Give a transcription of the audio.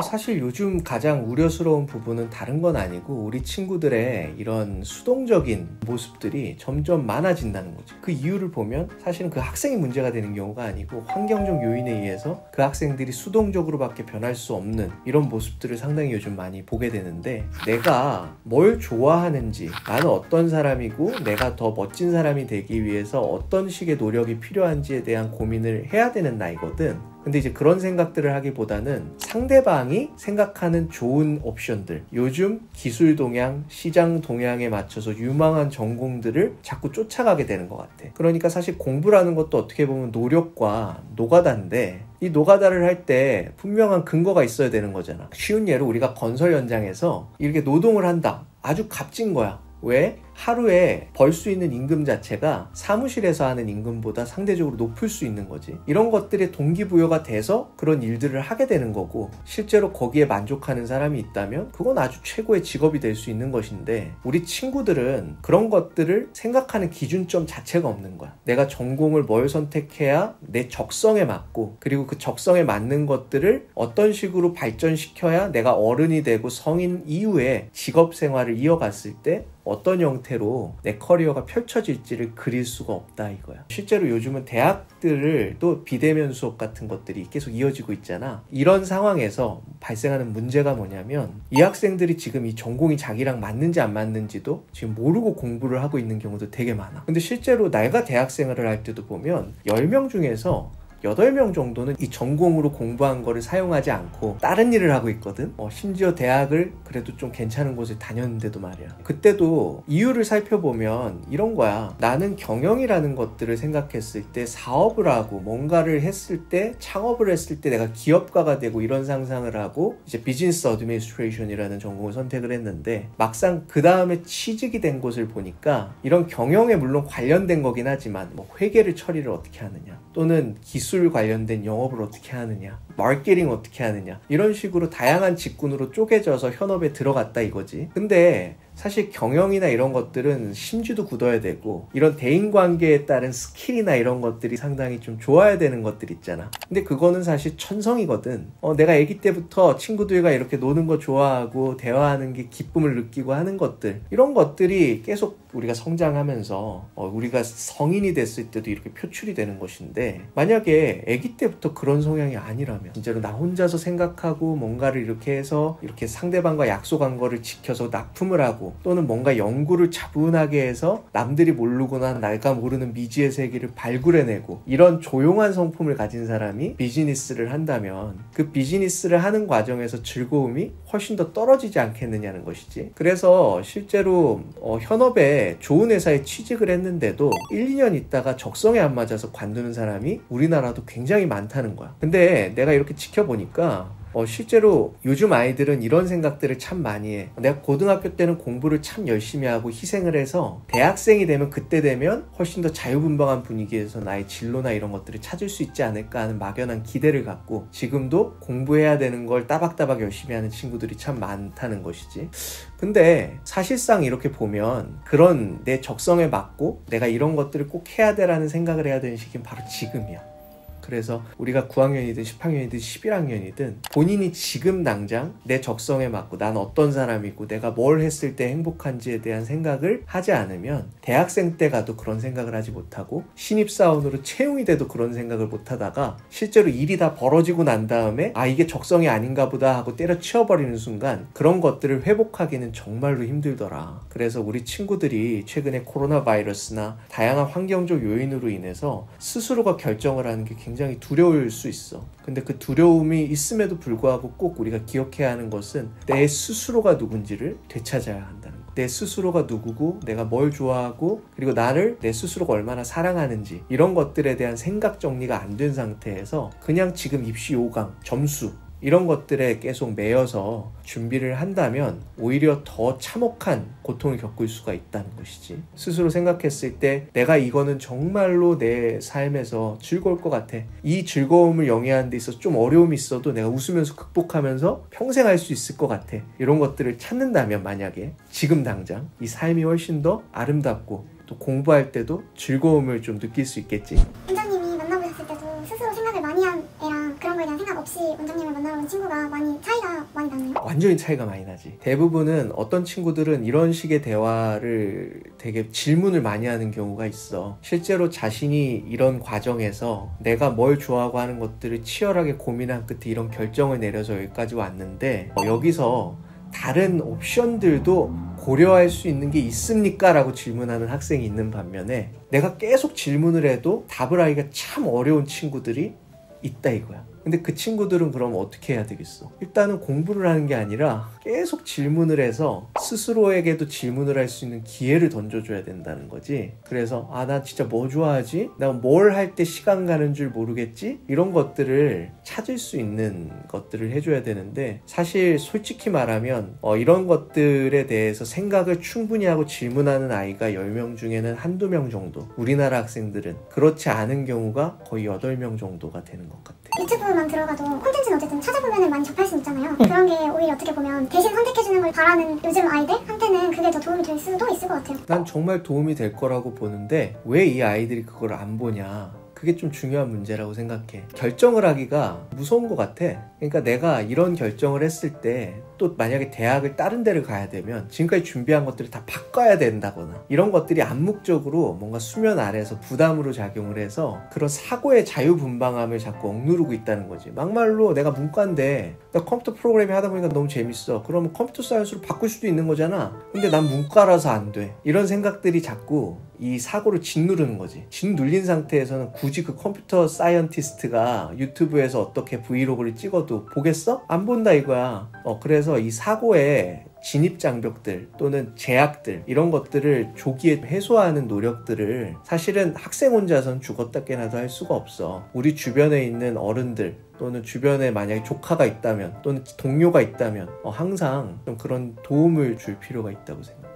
사실 요즘 가장 우려스러운 부분은 다른 건 아니고 우리 친구들의 이런 수동적인 모습들이 점점 많아진다는 거죠. 그 이유를 보면 사실은 그 학생이 문제가 되는 경우가 아니고 환경적 요인에 의해서 그 학생들이 수동적으로밖에 변할 수 없는 이런 모습들을 상당히 요즘 많이 보게 되는데, 내가 뭘 좋아하는지, 나는 어떤 사람이고 내가 더 멋진 사람이 되기 위해서 어떤 식의 노력이 필요한지에 대한 고민을 해야 되는 나이거든. 근데 이제 그런 생각들을 하기보다는 상대방이 생각하는 좋은 옵션들, 요즘 기술 동향, 시장 동향에 맞춰서 유망한 전공들을 자꾸 쫓아가게 되는 것 같아. 그러니까 사실 공부라는 것도 어떻게 보면 노력과 노가다인데, 이 노가다를 할 때 분명한 근거가 있어야 되는 거잖아. 쉬운 예로 우리가 건설 현장에서 이렇게 노동을 한다. 아주 값진 거야. 왜? 하루에 벌 수 있는 임금 자체가 사무실에서 하는 임금보다 상대적으로 높을 수 있는 거지. 이런 것들이 동기부여가 돼서 그런 일들을 하게 되는 거고, 실제로 거기에 만족하는 사람이 있다면 그건 아주 최고의 직업이 될 수 있는 것인데, 우리 친구들은 그런 것들을 생각하는 기준점 자체가 없는 거야. 내가 전공을 뭘 선택해야 내 적성에 맞고, 그리고 그 적성에 맞는 것들을 어떤 식으로 발전시켜야 내가 어른이 되고 성인 이후에 직업 생활을 이어갔을 때 어떤 형태로 내 커리어가 펼쳐질지를 그릴 수가 없다 이거야. 실제로 요즘은 대학들을 또 비대면 수업 같은 것들이 계속 이어지고 있잖아. 이런 상황에서 발생하는 문제가 뭐냐면, 이 학생들이 지금 이 전공이 자기랑 맞는지 안 맞는지도 지금 모르고 공부를 하고 있는 경우도 되게 많아. 근데 실제로 내가 대학생활을 할 때도 보면 10명 중에서 8명 정도는 이 전공으로 공부한 거를 사용하지 않고 다른 일을 하고 있거든. 심지어 대학을 그래도 좀 괜찮은 곳에 다녔는데도 말이야. 그때도 이유를 살펴보면 이런 거야. 나는 경영이라는 것들을 생각했을 때, 사업을 하고 뭔가를 했을 때, 창업을 했을 때 내가 기업가가 되고 이런 상상을 하고 이제 비즈니스 어드미니스트레이션이라는 전공을 선택을 했는데, 막상 그 다음에 취직이 된 곳을 보니까 이런 경영에 물론 관련된 거긴 하지만 뭐 회계를 처리를 어떻게 하느냐, 또는 기술 관련된 영업을 어떻게 하느냐, 마케팅 어떻게 하느냐, 이런 식으로 다양한 직군으로 쪼개져서 현업에 들어갔다 이거지. 근데 사실 경영이나 이런 것들은 심지도 굳어야 되고, 이런 대인관계에 따른 스킬이나 이런 것들이 상당히 좀 좋아야 되는 것들 있잖아. 근데 그거는 사실 천성이거든. 내가 아기 때부터 친구들과 이렇게 노는 거 좋아하고 대화하는 게 기쁨을 느끼고 하는 것들, 이런 것들이 계속 우리가 성장하면서 우리가 성인이 됐을 때도 이렇게 표출이 되는 것인데, 만약에 아기 때부터 그런 성향이 아니라면, 진짜로 나 혼자서 생각하고 뭔가를 이렇게 해서 이렇게 상대방과 약속한 거를 지켜서 납품을 하고, 또는 뭔가 연구를 차분하게 해서 남들이 모르거나 내가 모르는 미지의 세계를 발굴해내고, 이런 조용한 성품을 가진 사람이 비즈니스를 한다면 그 비즈니스를 하는 과정에서 즐거움이 훨씬 더 떨어지지 않겠느냐는 것이지. 그래서 실제로 현업에 좋은 회사에 취직을 했는데도 1, 2년 있다가 적성에 안 맞아서 관두는 사람이 우리나라도 굉장히 많다는 거야. 근데 내가 이렇게 지켜보니까 실제로 요즘 아이들은 이런 생각들을 참 많이 해. 내가 고등학교 때는 공부를 참 열심히 하고 희생을 해서 대학생이 되면, 그때 되면 훨씬 더 자유분방한 분위기에서 나의 진로나 이런 것들을 찾을 수 있지 않을까 하는 막연한 기대를 갖고 지금도 공부해야 되는 걸 따박따박 열심히 하는 친구들이 참 많다는 것이지. 근데 사실상 이렇게 보면 그런 내 적성에 맞고 내가 이런 것들을 꼭 해야 돼라는 생각을 해야 되는 시기는 바로 지금이야. 그래서 우리가 9학년이든 10학년이든 11학년이든 본인이 지금 당장 내 적성에 맞고 난 어떤 사람이고 내가 뭘 했을 때 행복한지에 대한 생각을 하지 않으면, 대학생 때 가도 그런 생각을 하지 못하고 신입사원으로 채용이 돼도 그런 생각을 못하다가 실제로 일이 다 벌어지고 난 다음에 이게 적성이 아닌가 보다 하고 때려치워버리는 순간 그런 것들을 회복하기는 정말로 힘들더라. 그래서 우리 친구들이 최근에 코로나 바이러스나 다양한 환경적 요인으로 인해서 스스로가 결정을 하는 게 굉장히 두려울 수 있어. 근데 그 두려움이 있음에도 불구하고 꼭 우리가 기억해야 하는 것은 내 스스로가 누군지를 되찾아야 한다는 거. 내 스스로가 누구고 내가 뭘 좋아하고, 그리고 나를 내 스스로가 얼마나 사랑하는지, 이런 것들에 대한 생각 정리가 안 된 상태에서 그냥 지금 입시 요강, 점수 이런 것들에 계속 매여서 준비를 한다면 오히려 더 참혹한 고통을 겪을 수가 있다는 것이지. 스스로 생각했을 때 내가 이거는 정말로 내 삶에서 즐거울 것 같아, 이 즐거움을 영위하는 데 있어서 좀 어려움이 있어도 내가 웃으면서 극복하면서 평생 할 수 있을 것 같아, 이런 것들을 찾는다면, 만약에 지금 당장 이 삶이 훨씬 더 아름답고 또 공부할 때도 즐거움을 좀 느낄 수 있겠지. 원장님이 만나보셨을 때도 스스로 생각을 많이 한 애랑 그런 거에 대한 생각 없이 원장님을 만나러 온 친구가 차이가 많이 나나요? 완전히 차이가 많이 나지. 대부분은 어떤 친구들은 이런 식의 대화를 되게 질문을 많이 하는 경우가 있어. 실제로 자신이 이런 과정에서 내가 뭘 좋아하고 하는 것들을 치열하게 고민한 끝에 이런 결정을 내려서 여기까지 왔는데 여기서 다른 옵션들도 고려할 수 있는 게 있습니까? 라고 질문하는 학생이 있는 반면에 내가 계속 질문을 해도 답을 하기가 참 어려운 친구들이 있다 이거야. 근데 그 친구들은 그럼 어떻게 해야 되겠어? 일단은 공부를 하는 게 아니라 계속 질문을 해서 스스로에게도 질문을 할 수 있는 기회를 던져줘야 된다는 거지. 그래서 나 진짜 뭐 좋아하지? 나 뭘 할 때 시간 가는 줄 모르겠지? 이런 것들을 찾을 수 있는 것들을 해줘야 되는데 사실 솔직히 말하면 이런 것들에 대해서 생각을 충분히 하고 질문하는 아이가 10명 중에는 한두 명 정도, 우리나라 학생들은 그렇지 않은 경우가 거의 8명 정도가 되는 것 같아. 유튜브만 들어가도 콘텐츠는 어쨌든 찾아보면 많이 접할 수 있잖아요. 그런 게 오히려 어떻게 보면 대신 선택해주는 걸 바라는 요즘 아이들한테는 그게 더 도움이 될 수도 있을 것 같아요. 난 정말 도움이 될 거라고 보는데 왜 이 아이들이 그걸 안 보냐, 그게 좀 중요한 문제라고 생각해. 결정을 하기가 무서운 것 같아. 그러니까 내가 이런 결정을 했을 때 또 만약에 대학을 다른 데를 가야 되면 지금까지 준비한 것들을 다 바꿔야 된다거나 이런 것들이 암묵적으로 뭔가 수면 아래에서 부담으로 작용을 해서 그런 사고의 자유분방함을 자꾸 억누르고 있다는 거지. 막말로 내가 문과인데 나 컴퓨터 프로그래밍 하다 보니까 너무 재밌어. 그러면 컴퓨터 사이언스로 바꿀 수도 있는 거잖아. 근데 난 문과라서 안 돼. 이런 생각들이 자꾸 이 사고를 짓누르는 거지. 짓눌린 상태에서는 굳이 그 컴퓨터 사이언티스트가 유튜브에서 어떻게 브이로그를 찍어도 보겠어? 안 본다 이거야. 그래서 이 사고의 진입장벽들 또는 제약들 이런 것들을 조기에 해소하는 노력들을 사실은 학생 혼자선 죽었다 깨나도 할 수가 없어. 우리 주변에 있는 어른들 또는 주변에 만약에 조카가 있다면 또는 동료가 있다면 항상 좀 그런 도움을 줄 필요가 있다고 생각해.